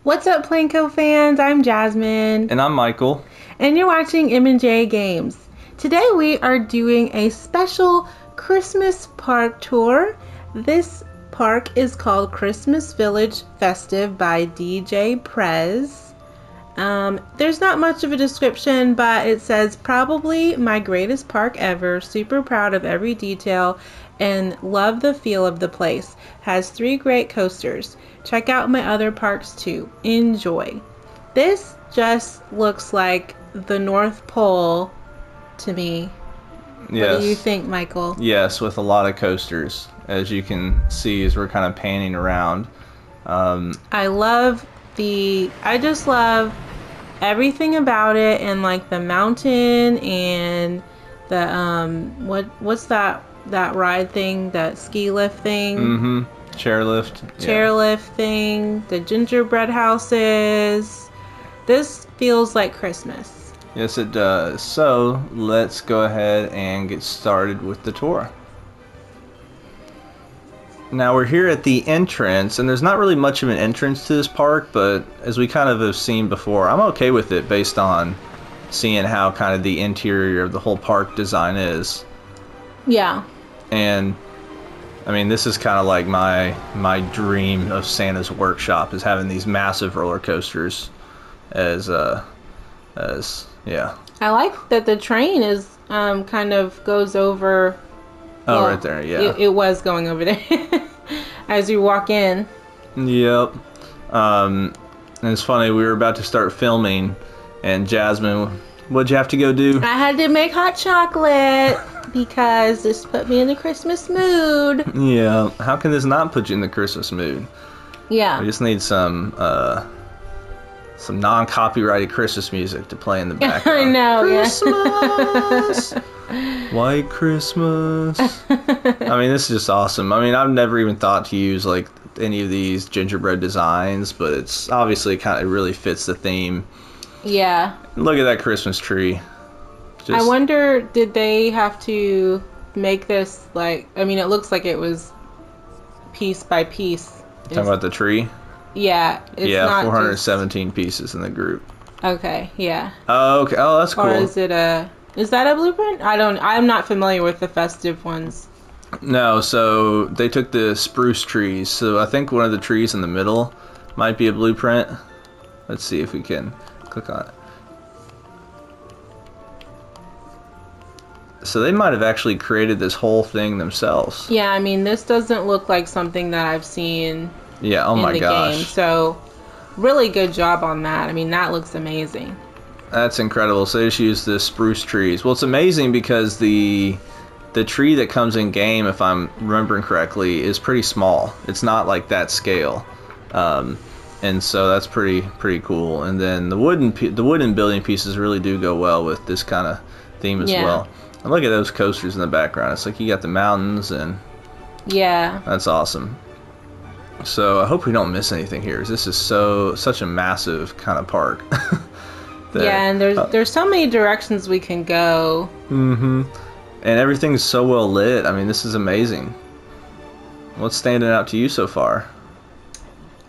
What's up, Planko fans? I'm Jasmine. And I'm Michael. And you're watching M&J Games. Today we are doing a special Christmas park tour. This park is called Christmas Village Festive by DJ Prez. There's not much of a description, but it says, probably my greatest park ever, super proud of every detail, and love the feel of the place. Has 3 great coasters. Check out my other parks too. Enjoy. This just looks like the North Pole to me. Yes. What do you think, Michael? Yes, with a lot of coasters, as you can see as we're kind of panning around. I just love everything about it, and like the mountain and the what's that ride thing, that ski lift thing, chairlift thing, the gingerbread houses. This feels like Christmas. Yes, it does. So let's go ahead and get started with the tour. Now we're here at the entrance, and there's not really much of an entrance to this park, but as we kind of have seen before, I'm okay with it based on seeing how kind of the interior of the whole park design is. Yeah. And I mean, this is kind of like my dream of Santa's workshop, is having these massive roller coasters as yeah. I like that the train is kind of goes over. Oh, right there, yeah. It was going over there as you walk in. Yep. And it's funny, we were about to start filming, and Jasmine, what'd you have to go do? I had to make hot chocolate because this put me in the Christmas mood. Yeah. How can this not put you in the Christmas mood? Yeah. We just need some non-copyrighted Christmas music to play in the background. I know, Christmas! White Christmas. I mean, this is just awesome. I mean, I've never even thought to use like any of these gingerbread designs, but it's obviously it really fits the theme. Yeah. Look at that Christmas tree. I wonder, did they have to make this like, I mean, it looks like it was piece by piece. Talking about the tree? Yeah. It's not 417 pieces in the group. Okay, yeah. Oh, okay. Oh, that's cool. Or is that a blueprint? I'm not familiar with the festive ones. No, so they took the spruce trees. So I think one of the trees in the middle might be a blueprint. Let's see if we can click on it. So they might have actually created this whole thing themselves. Yeah, I mean, this doesn't look like something that I've seen in the game. So really good job on that. I mean, that looks amazing. That's incredible. So they just used the spruce trees. Well, it's amazing because the tree that comes in game, if I'm remembering correctly, is pretty small. It's not like that scale, and so that's pretty cool. And then the wooden building pieces really do go well with this kind of theme as well. And look at those coasters in the background. It's like you got the mountains, and yeah, that's awesome. So I hope we don't miss anything here. This is such a massive kind of park. Yeah, and there's so many directions we can go. Mm-hmm. And everything's so well lit. I mean, this is amazing. What's standing out to you so far?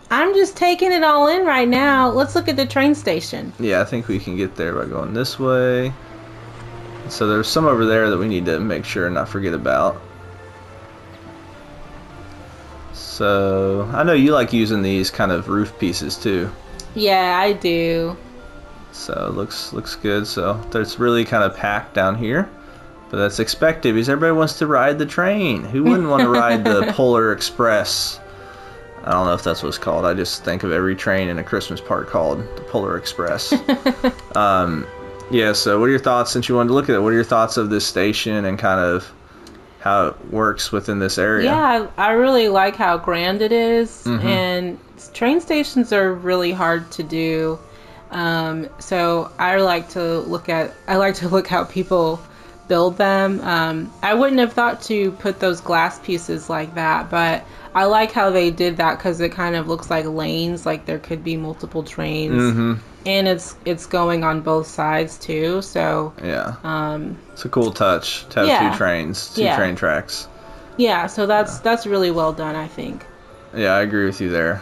I'm just taking it all in right now. Let's look at the train station. Yeah, I think we can get there by going this way. So there's some over there that we need to make sure and not forget about. So I know you like using these kind of roof pieces too. Yeah, I do. So it looks good. So it's really kind of packed down here, but that's expected because everybody wants to ride the train. Who wouldn't want to ride the Polar Express? I don't know if that's what it's called. I just think of every train in a Christmas park called the Polar Express. Yeah. So what are your thoughts, since you wanted to look at it? What are your thoughts of this station and kind of how it works within this area? Yeah, I really like how grand it is, Mm-hmm. and train stations are really hard to do. So I like to look how people build them. I wouldn't have thought to put those glass pieces like that, but I like how they did that because it kind of looks like lanes, like there could be multiple trains. Mm-hmm. And it's going on both sides too, so yeah. It's a cool touch to have two train tracks. Yeah, so that's really well done, I think. Yeah, I agree with you there.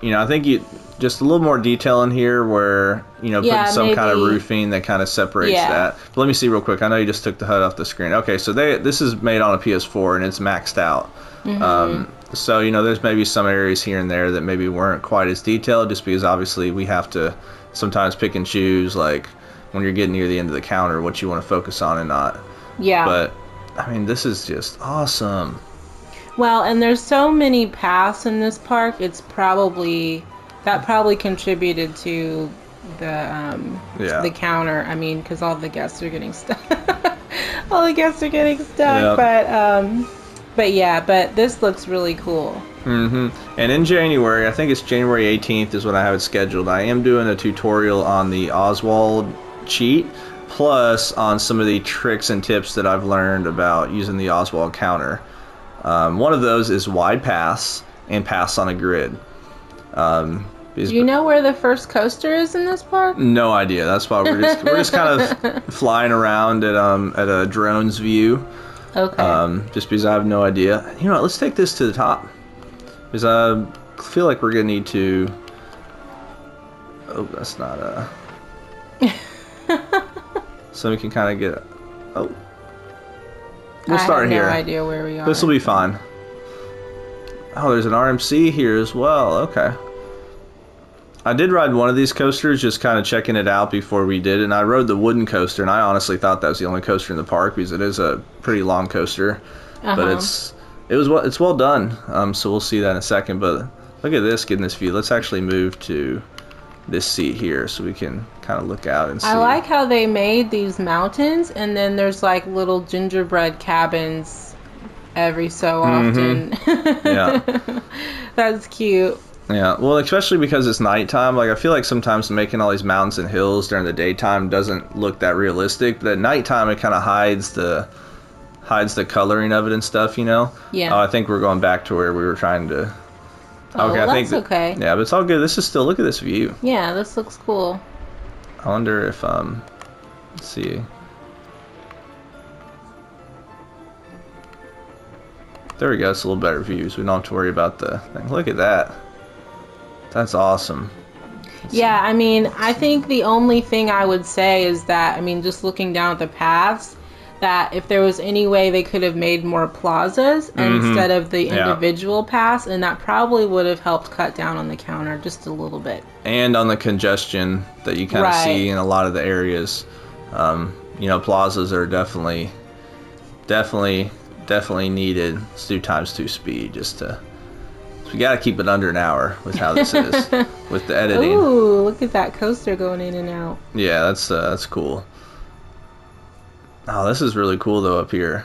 you know, I think you just a little more detail in here where, you know, putting some kind of roofing that kind of separates that. But let me see real quick. I know you just took the HUD off the screen. Okay, so this is made on a PS4 and it's maxed out. So, you know, there's maybe some areas here and there that maybe weren't quite as detailed, just because obviously we have to sometimes pick and choose, like when you're getting near the end of the counter, what you want to focus on and not. Yeah. But I mean, this is just awesome. Well, and there's so many paths in this park. It's probably contributed to the counter. I mean, because all the guests are getting stuck. All the guests are getting stuck. Yep. But this looks really cool. And in January, I think it's January 18th is when I have it scheduled. I am doing a tutorial on the Oswald cheat, plus on some of the tricks and tips that I've learned about using the Oswald counter. One of those is wide paths and paths on a grid. Do you know where the first coaster is in this park? No idea. That's why we're just kind of flying around at a drone's view. Okay. Just because I have no idea. You know what? Let's take this to the top, because I feel like we're gonna need to. Oh, that's not a. So we can kind of get. Oh. We'll start here. I have no idea where we are. This will be fine. Oh, there's an RMC here as well. Okay. I did ride one of these coasters, just kind of checking it out before we did it, and I rode the wooden coaster, and I honestly thought that was the only coaster in the park, because it is a pretty long coaster. But it's well done. So we'll see that in a second. But look at this, getting this view. Let's actually move to this seat here so we can kind of look out and see. I like how they made these mountains, and then there's like little gingerbread cabins every so often. Yeah. That's cute. Yeah, well, especially because it's nighttime. Like, I feel like sometimes making all these mountains and hills during the daytime doesn't look that realistic, but at nighttime it kind of hides the coloring of it and stuff, you know? Yeah. I think we're going back to where we were trying to. Oh, okay, that's okay. Yeah, but it's all good. This is still, look at this view. Yeah, this looks cool. I wonder if let's see. There we go. It's a little better view, so we don't have to worry about the thing. Look at that. That's awesome. Yeah, I mean, I think the only thing I would say is that, I mean, just looking down at the paths, that if there was any way they could have made more plazas instead of the individual paths, and that probably would have helped cut down on the counter just a little bit. And on the congestion that you kind of see in a lot of the areas. You know, plazas are definitely needed. Let's do ×2 speed just to. We got to keep it under an hour with how this is with the editing. Ooh, look at that coaster going in and out. Yeah, that's cool. Oh, this is really cool though up here.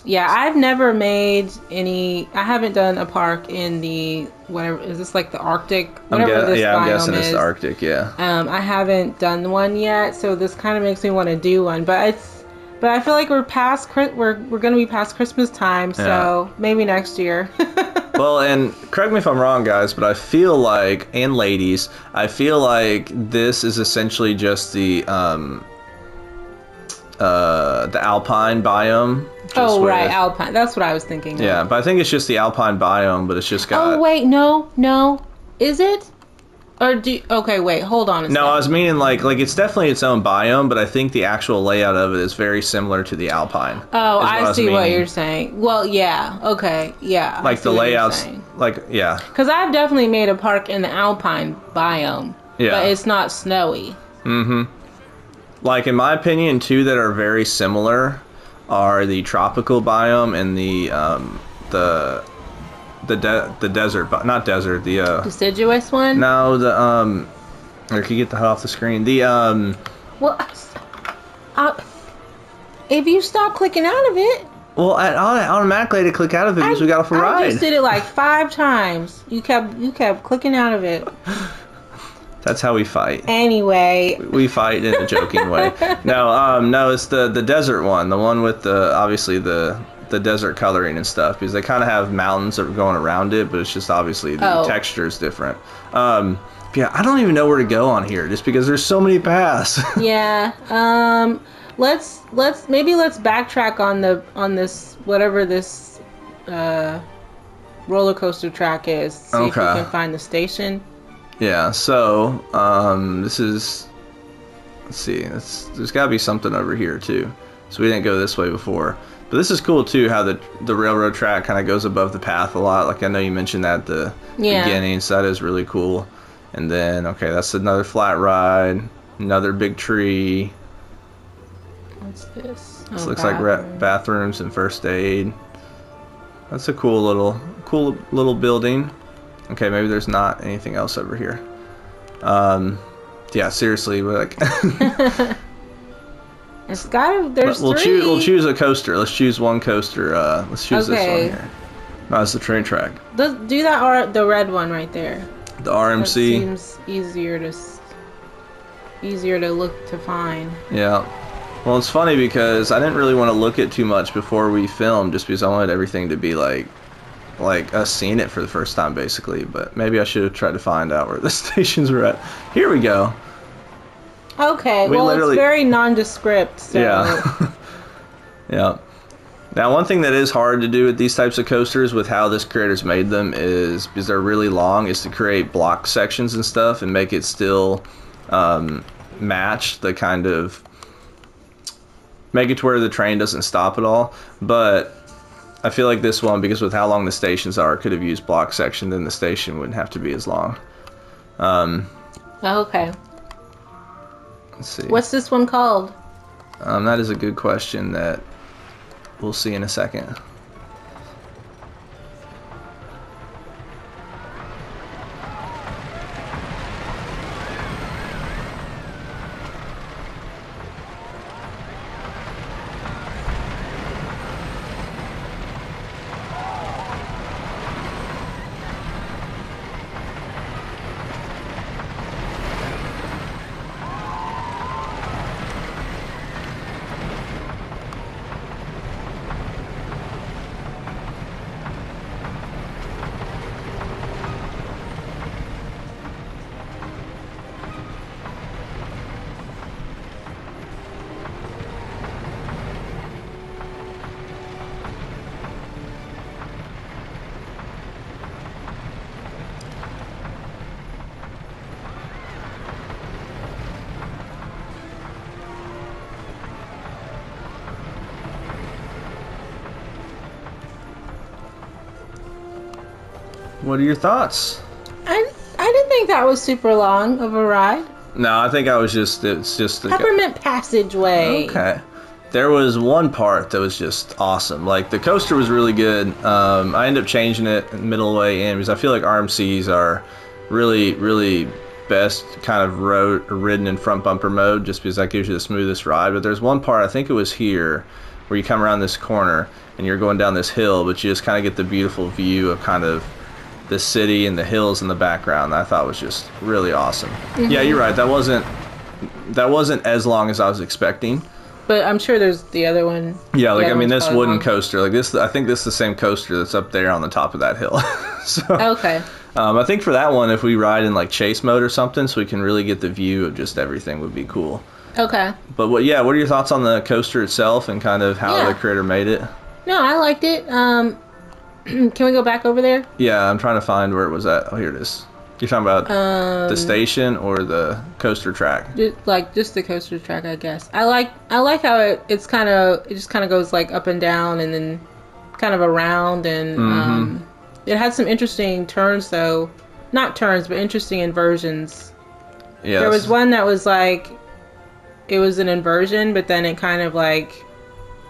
Yeah, I've never made any. I haven't done a park in the whatever. Is this like the Arctic? Whatever this biome I'm guessing it's is. the Arctic. Yeah. I haven't done one yet, so this kind of makes me want to do one. But I feel like we're going to be past Christmas time, so maybe next year. Well, and correct me if I'm wrong, guys, but I feel like, and ladies, I feel like this is essentially just the alpine biome. Oh, right, alpine. That's what I was thinking. Yeah, but I think it's just the alpine biome, but it's just got. Oh wait, no, is it? Or okay, wait, hold on a second. No, I was meaning like it's definitely its own biome, but I think the actual layout of it is very similar to the alpine. Oh, I see what you're saying. Well, yeah, okay, yeah. Like the layouts, yeah. Because I've definitely made a park in the alpine biome, but it's not snowy. Mm-hmm. Like, in my opinion, two that are very similar are the tropical biome and the desert, but not desert. The deciduous one. No, or can you get the HUD off the screen? The Well, if you stop clicking out of it. Well, I automatically had to click out of it because we got off a ride. I just did it like 5 times. You kept clicking out of it. That's how we fight. Anyway, we fight in a joking way. No, it's the desert one, the one with obviously the desert coloring and stuff, because they kind of have mountains that are going around it, but it's just obviously the texture is different. Yeah, I don't even know where to go on here, just because there's so many paths. Yeah. Let's backtrack on this whatever this roller coaster track is. See if you can find the station. Yeah, so this is, let's see, there's got to be something over here too. So we didn't go this way before. But this is cool too, how the railroad track kind of goes above the path a lot. Like I know you mentioned that at the beginning, so that is really cool. And then, okay, that's another flat ride, another big tree. What's this? This looks like bathrooms and first aid. That's a cool little building. Okay, maybe there's not anything else over here. Yeah, seriously, we're like. It's got. There's we'll three. We'll choose a coaster. Let's choose one coaster. Let's choose this one here. That's the train track. Do that the red one right there. The RMC. That seems easier to look to find. Yeah. Well, it's funny because I didn't really want to look at too much before we filmed, just because I wanted everything to be like us seeing it for the first time, basically. But maybe I should have tried to find out where the stations were at. Here we go. Okay. Well, it's very nondescript. So. Yeah. Yeah. Now, one thing that is hard to do with these types of coasters, with how this creator's made them, is because they're really long, is to create block sections and stuff and make it still match the kind of. Make it to where the train doesn't stop at all. But I feel like this one, because with how long the stations are, could have used block section, then the station wouldn't have to be as long. Okay. Let's see. What's this one called? That is a good question that we'll see in a second. What are your thoughts? I didn't think that was super long of a ride. No, I think it's just the Peppermint Passageway. Okay. There was one part that was just awesome. Like, the coaster was really good. I ended up changing it middle way in because I feel like RMCs are really, really best kind of ridden in front bumper mode, just because that gives you the smoothest ride. But there's one part, I think it was here, where you come around this corner and you're going down this hill, but you just kind of get the beautiful view of kind of the city and the hills in the background. That I thought was just really awesome. Mm-hmm. Yeah, you're right. That wasn't as long as I was expecting. But I'm sure there's the other one. Yeah, like I mean, this wooden coaster, like this, I think this is the same coaster that's up there on the top of that hill. So okay. I think for that one, if we ride in like chase mode or something, so we can really get the view of just everything, would be cool. Okay. But what are your thoughts on the coaster itself and kind of how the creator made it? No, I liked it. Can we go back over there? Yeah, I'm trying to find where it was at. Oh, here it is. You're talking about the station or the coaster track? Just the coaster track, I guess. I like how it just kind of goes like up and down and then kind of around, and it had some interesting turns though. Not turns, but interesting inversions. Yeah. There was one that was like it was an inversion, but then it kind of like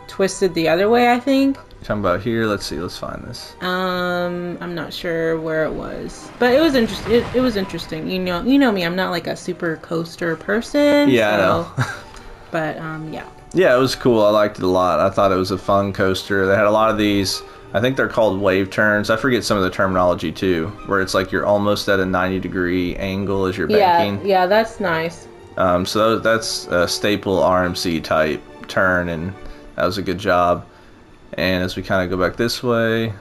twisted the other way, I think. Talking about here, let's see, let's find this. I'm not sure where it was, but it was interesting. It was interesting. You know me, I'm not like a super coaster person. Yeah, so, I know. But yeah. Yeah, it was cool. I liked it a lot. I thought it was a fun coaster. They had a lot of these. I think they're called wave turns. I forget some of the terminology too, where it's like you're almost at a 90-degree angle as you're banking. Yeah, that's nice. So that's a staple RMC type turn, and that was a good job. And as we kind of go back this way,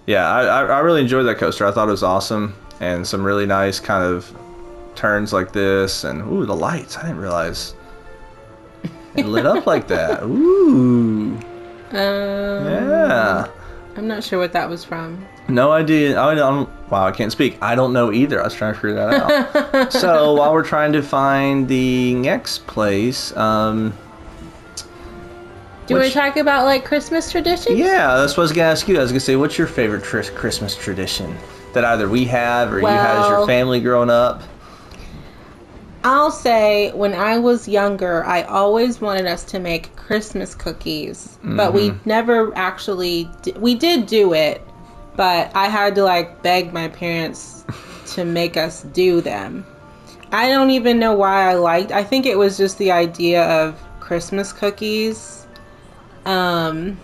yeah, I really enjoyed that coaster. I thought it was awesome, and some really nice kind of turns like this, and ooh, the lights. I didn't realize it lit up like that. Ooh. Yeah. I'm not sure what that was from. No idea. I don't. Wow, I can't speak. I don't know either. I was trying to figure that out. So while we're trying to find the next place, Do you want to talk about like Christmas traditions? Yeah, that's what I was gonna ask you. I was gonna say, what's your favorite Christmas tradition that either we have or you had as your family growing up? I'll say when I was younger, I always wanted us to make Christmas cookies, but we never actually we did do it, but I had to like beg my parents to make us do them. I don't even know why I think it was just the idea of Christmas cookies. And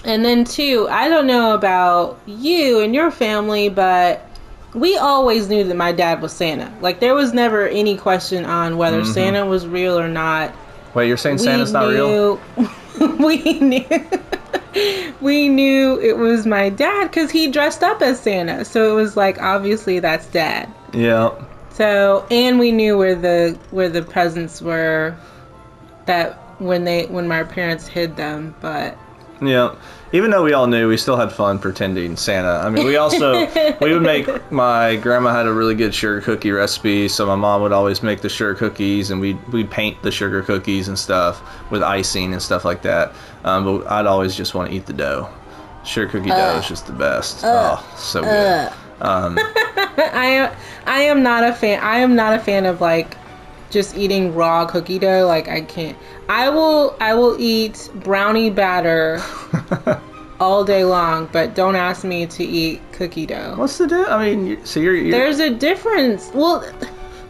then too, I don't know about you and your family, but we always knew that my dad was Santa. Like, there was never any question on whether Santa was real or not. Wait, you're saying Santa's not real? We knew it was my dad because he dressed up as Santa. So it was like, obviously that's dad. Yeah. So, and we knew where the presents were that when my parents hid them, but yeah. Even though we all knew, we still had fun pretending Santa. I mean, we would make, my grandma had a really good sugar cookie recipe, so my mom would always make the sugar cookies, and we'd paint the sugar cookies and stuff with icing and stuff like that. But I'd always just want to eat the dough. Sugar cookie dough is just the best. Oh, so good. I am not a fan. I am not a fan of like just eating raw cookie dough. Like, I can't. I will eat brownie batter all day long, but don't ask me to eat cookie dough. What's the difference? I mean, so you're there's a difference. Well,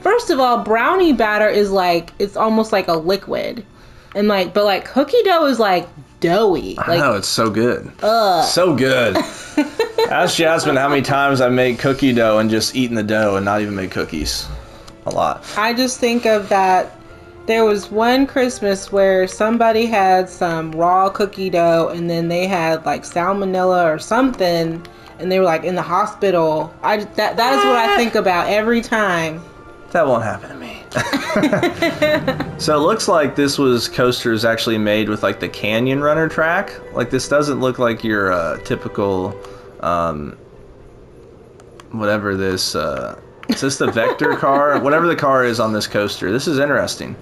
first of all, brownie batter is like, it's almost like a liquid, and like, but like cookie dough is like doughy. I know, it's so good. So good. Ask Jasmine how many times I made cookie dough and just eaten the dough and not even made cookies. A lot. I just think of that. There was one Christmas where somebody had some raw cookie dough and then they had like salmonella or something, and they were like in the hospital. That is what I think about every time. That won't happen to me. So it looks like this coaster is actually made with like the Canyon Runner track. Like, this doesn't look like your typical whatever this is this the Vector car? Whatever the car is on this coaster. This is interesting.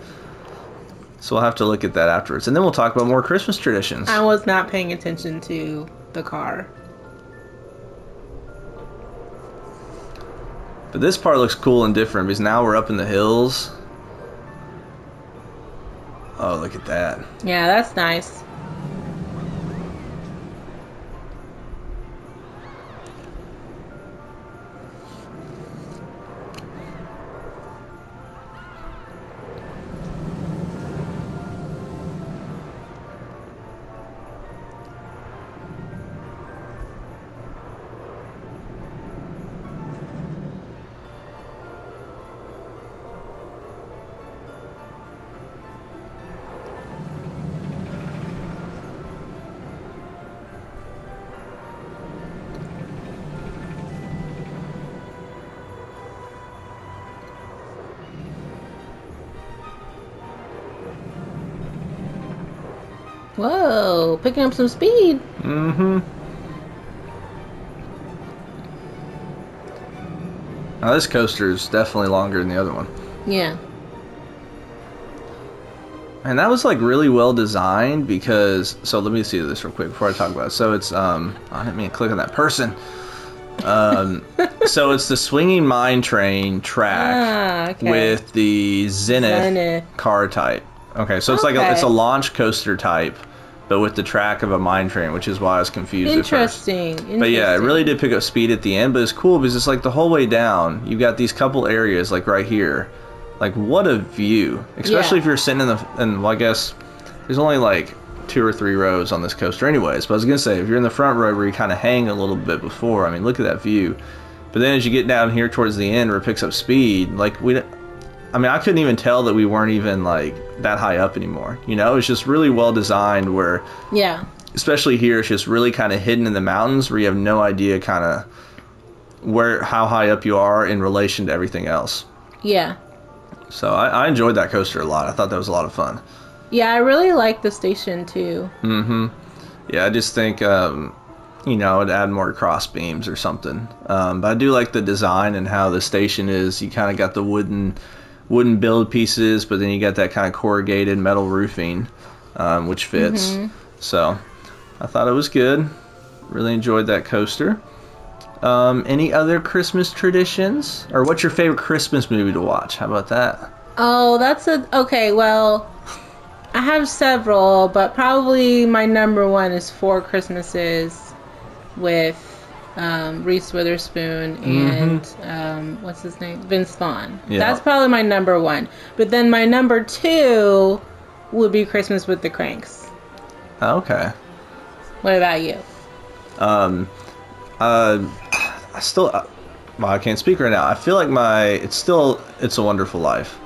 So we'll have to look at that afterwards. And then we'll talk about more Christmas traditions. I was not paying attention to the car. But this part looks cool and different because now we're up in the hills. Oh, look at that. Yeah, that's nice. Whoa, picking up some speed. Mm-hmm. Now this coaster is definitely longer than the other one. Yeah. And that was like really well designed because, so let me see this real quick before I talk about it. So it's, I didn't mean to click on that person. So it's the swinging mine train track with the Zenith car type. Okay, so it's like it's a launch coaster type, but with the track of a mine train, which is why I was confused at first. Interesting. But yeah, it really did pick up speed at the end, but it's cool because it's like the whole way down, you've got these couple areas like right here. Like, what a view. Especially if you're sitting well, I guess there's only like 2 or 3 rows on this coaster anyways, but I was going to say, if you're in the front row where you kind of hang a little bit before, I mean, look at that view. But then as you get down here towards the end where it picks up speed, like I couldn't even tell that we weren't even like that high up anymore. You know, it's just really well designed where, especially here, it's just really kind of hidden in the mountains where you have no idea kind of how high up you are in relation to everything else. Yeah. So I enjoyed that coaster a lot. I thought that was a lot of fun. Yeah, I really like the station too. Mm-hmm. Yeah, I just think you know, I'd add more cross beams or something. But I do like the design and how the station is. You kind of got the wooden build pieces, but then you got that kind of corrugated metal roofing, which fits. So I thought it was good. Really enjoyed that coaster. Any other Christmas traditions? Or what's your favorite Christmas movie to watch? How about that? Oh, okay, well, I have several, but probably my number one is Four Christmases with Reese Witherspoon and what's his name? Vince Vaughn. Yeah. That's probably my number one. But then my number two would be Christmas with the Cranks. Okay. What about you? I still, well, I can't speak right now. I feel like it's a Wonderful Life.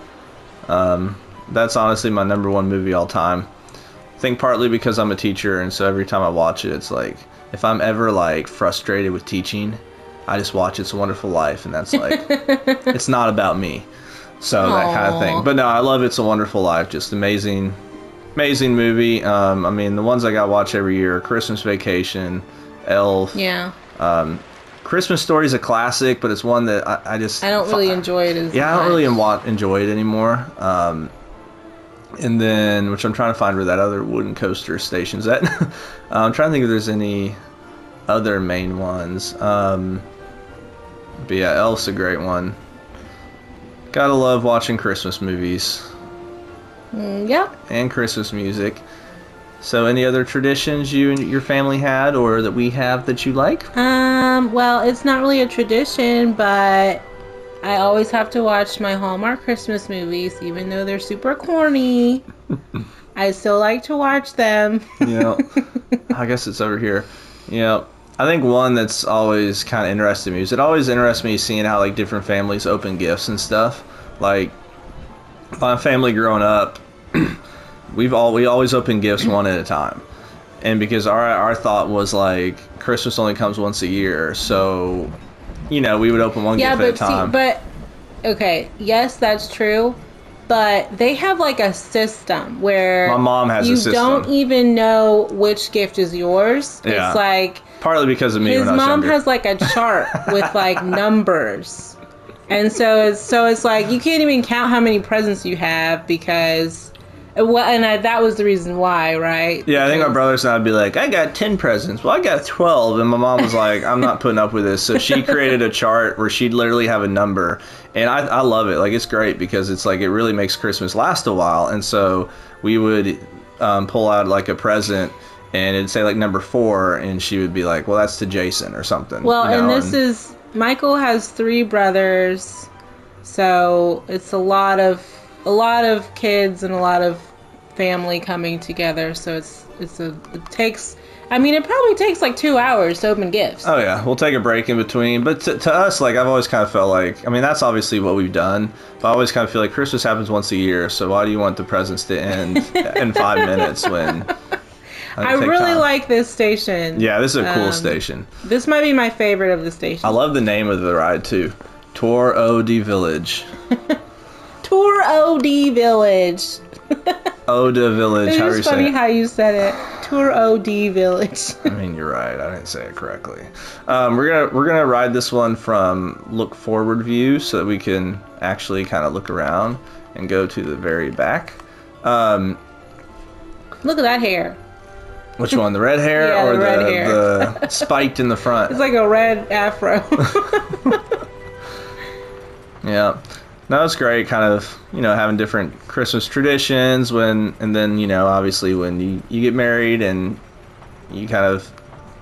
That's honestly my number one movie all time. I think partly because I'm a teacher, and so every time I watch it, it's like, if I'm ever like frustrated with teaching, I just watch It's a Wonderful Life, and that's like, it's not about me. So that kind of thing. But no, I love It's a Wonderful Life. Just amazing movie. I mean, the ones I got to watch every year are Christmas Vacation, Elf. Yeah. Christmas Story is a classic, but it's one that I don't really enjoy it as much. I don't really enjoy it anymore. And then, which I'm trying to find where that other wooden coaster station's at. I'm trying to think if there's any other main ones. But yeah, Elf's a great one. Gotta love watching Christmas movies. Yep. And Christmas music. So any other traditions you and your family had or that we have that you like? Well, it's not really a tradition, but I always have to watch my Hallmark Christmas movies, even though they're super corny. I still like to watch them. Yeah. I guess it's over here. Yeah. I think one that's always kind of interested me is it always interests me seeing how like different families open gifts and stuff. Like my family growing up, we always open gifts one at a time, and because our thought was like Christmas only comes once a year, so you know we would open one gift at a time. Okay, yes, that's true, but they have like a system where my mom has a system. You don't even know which gift is yours. Yeah. It's like partly because of me. His when I was mom younger. has like a chart with like numbers, and so it's like you can't even count how many presents you have because. That was the reason why, right? Yeah, I think my brothers and I'd be like, I got 10 presents. Well, I got 12. And my mom was like, I'm not putting up with this. So she created a chart where she'd literally have a number. And I love it. Like, it's great because it's like, it really makes Christmas last a while. And so we would pull out like a present and it'd say like number 4. And she would be like, well, that's to Jason or something. Well, and Michael has 3 brothers. So it's a lot of kids and a lot of family coming together, so it probably takes like 2 hours to open gifts. Oh yeah, we'll take a break in between, but to us, like I've always kind of felt like, I mean that's obviously what we've done, but I always kind of feel like Christmas happens once a year, so why do you want the presents to end in 5 minutes when I really like this station. Yeah, this is a cool station. This might be my favorite of the stations. I love the name of the ride too, Tour O.D. Village. Tour O.D. Village. Oda Village. It's just funny how you said it. Tour O.D. Village. I mean, you're right. I didn't say it correctly. We're gonna ride this one from look forward view so that we can actually kind of look around and go to the very back. Look at that hair. Which one? The red hair yeah, or the red hair. the spiked in the front? It's like a red afro. Yeah. No, it's great, kind of, having different Christmas traditions and then, obviously when you get married and you kind of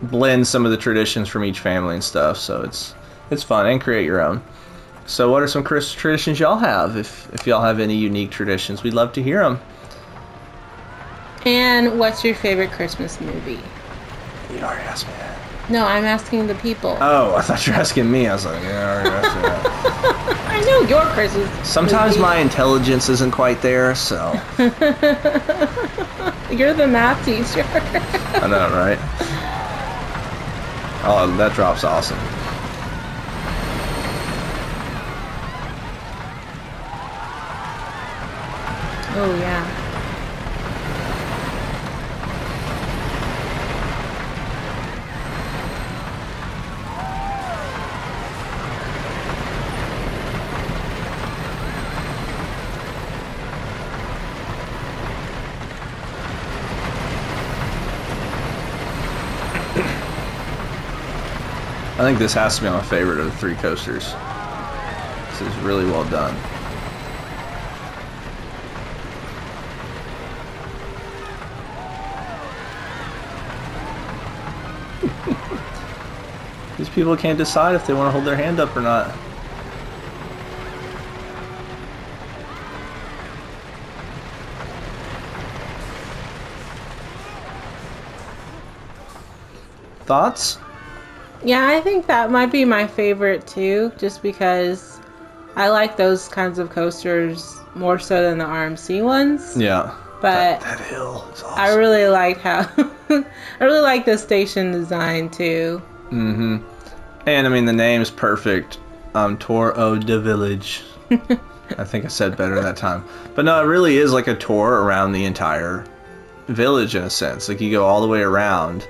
blend some of the traditions from each family and stuff. So it's fun and create your own. So what are some Christmas traditions y'all have? If y'all have any unique traditions, we'd love to hear them. And what's your favorite Christmas movie? You already asked me that. No, I'm asking the people. Oh, I thought you were asking me. I was like, yeah, I already asked you that. I know your Christmas Sometimes movie. my intelligence isn't quite there, so. You're the math teacher. I know, right? Oh, that drop's awesome. Oh, yeah. I think this has to be my favorite of the 3 coasters. This is really well done. These people can't decide if they want to hold their hand up or not. Thoughts? Yeah, I think that might be my favorite too, just because I like those kinds of coasters more so than the RMC ones. Yeah. But that hill is awesome. I really like how I really like the station design too. Mm-hmm. And I mean the name's perfect. Tour of the Village. I think I said better that time. But no, it really is like a tour around the entire village in a sense. Like you go all the way around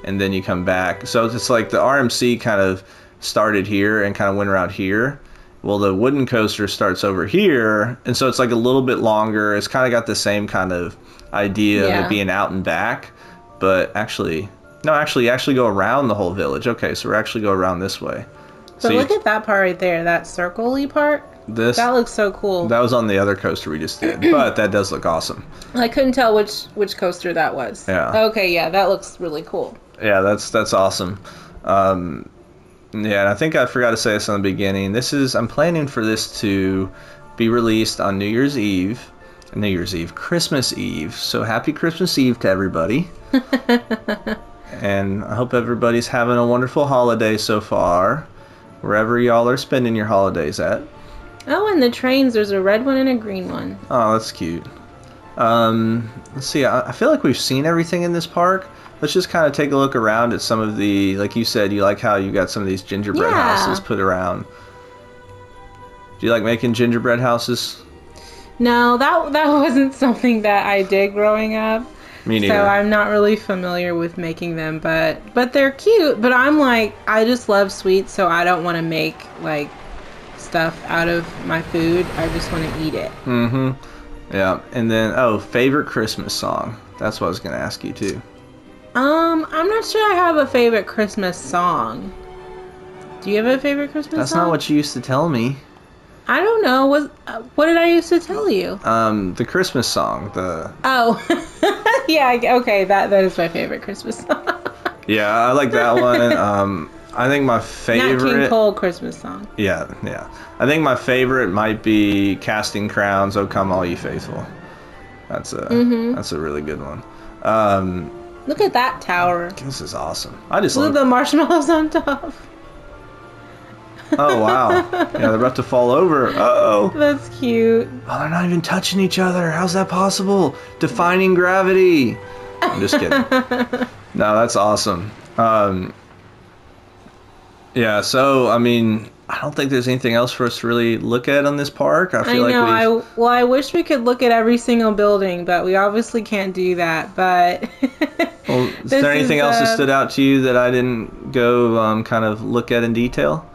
and then you come back. So it's like the RMC kind of started here and kind of went around here. Well, the wooden coaster starts over here, and so it's like a little bit longer. It's kind of got the same kind of idea of it being out and back, but actually, no, you actually go around the whole village. Okay, so we actually go around this way. But so look at that part right there, that circle-y part. That looks so cool. That was on the other coaster we just did, but that does look awesome. I couldn't tell which coaster that was. Yeah. Okay, yeah, that looks really cool. Yeah, that's awesome. Yeah, and I think I forgot to say this in the beginning. I'm planning for this to be released on Christmas Eve. So happy Christmas Eve to everybody. And I hope everybody's having a wonderful holiday so far, wherever y'all are spending your holidays at. Oh, and the trains, there's a red one and a green one. Oh, that's cute. Let's see, I feel like we've seen everything in this park. Let's just kind of take a look around at some of the, like you said, you like how you got some of these gingerbread houses put around. Do you like making gingerbread houses? No, that wasn't something that I did growing up. Me neither. So I'm not really familiar with making them, but they're cute. But I'm like, I just love sweets, so I don't want to make like stuff out of my food. I just want to eat it. Mm-hmm. Yeah. And then, favorite Christmas song. That's what I was going to ask you too. I'm not sure I have a favorite Christmas song. Do you have a favorite Christmas song? That's not what you used to tell me. I don't know. What did I used to tell you? The Christmas song. Oh. Yeah, okay. That is my favorite Christmas song. Yeah, I like that one. I think my favorite... Nat King Cole Christmas song. Yeah. I think my favorite might be Casting Crowns, O Come All Ye Faithful. That's a really good one. Look at that tower. This is awesome. I just look love at the marshmallows on top. Oh, wow. Yeah, they're about to fall over. Uh-oh. That's cute. Oh, they're not even touching each other. How's that possible? Defying gravity. I'm just kidding. No, that's awesome. Yeah, so, I mean, I don't think there's anything else for us to really look at on this park. I wish we could look at every single building, but we obviously can't do that. But well, is there anything else that stood out to you that I didn't go kind of look at in detail?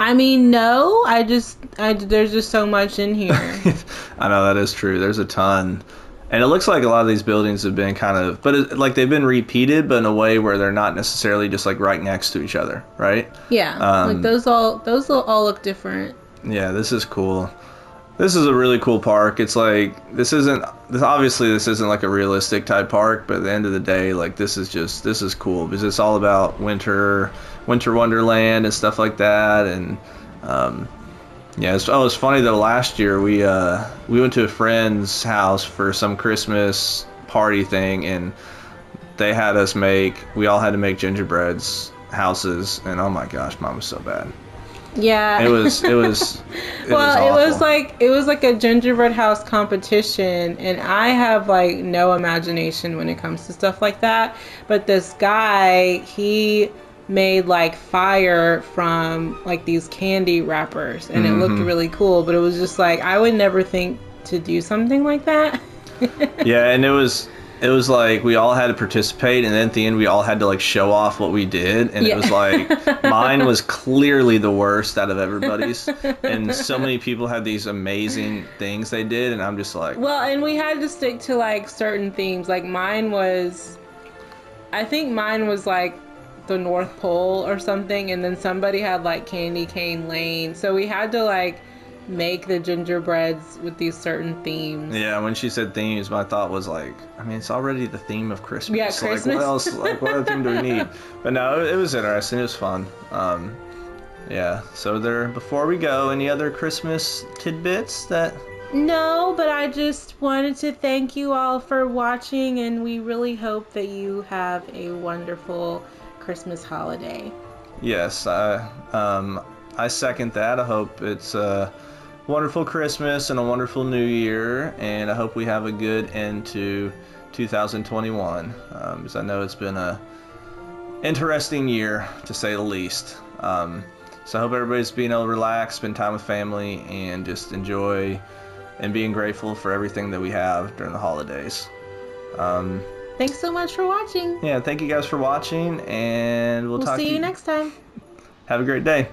I mean, no. There's just so much in here. I know that is true. There's a ton. And it looks like a lot of these buildings have been kind of, like they've been repeated, but in a way where they're not necessarily just like right next to each other, right? Yeah, like those all look different. Yeah, this is cool. This is a really cool park. It's like this isn't like a realistic type park, but at the end of the day, like this is cool because it's all about winter wonderland and stuff like that. And yeah, it's funny though. Last year we went to a friend's house for some Christmas party thing, and we all had to make gingerbreads houses, and oh my gosh, mine was so bad. Yeah, it was well, it was like a gingerbread house competition, and I have like no imagination when it comes to stuff like that. But this guy, he made like fire from like these candy wrappers, and it looked really cool, but it was just like I would never think to do something like that. Yeah, and it was like we all had to participate, and then at the end we all had to like show off what we did, and it was like mine was clearly the worst out of everybody's, and so many people had these amazing things they did, and I'm just like, well, and we had to stick to like certain themes. Like I think mine was like the North Pole or something, and then somebody had like Candy Cane Lane. So we had to like make the gingerbreads with these certain themes. Yeah, when she said themes, my thought was like, I mean, it's already the theme of Christmas. Yeah, Like, Christmas. what else? Like, what other theme do we need? But no, it was interesting. It was fun. Yeah. So before we go, any other Christmas tidbits that? No, but I just wanted to thank you all for watching, and we really hope that you have a wonderful Christmas holiday. Yes, I second that. I hope it's a wonderful Christmas and a wonderful New Year, and I hope we have a good end to 2021, because I know it's been a interesting year, to say the least. So I hope everybody's being able to relax, spend time with family, and just enjoy and being grateful for everything that we have during the holidays. Thanks so much for watching. Yeah, thank you guys for watching, and we'll talk to See you next time. Have a great day.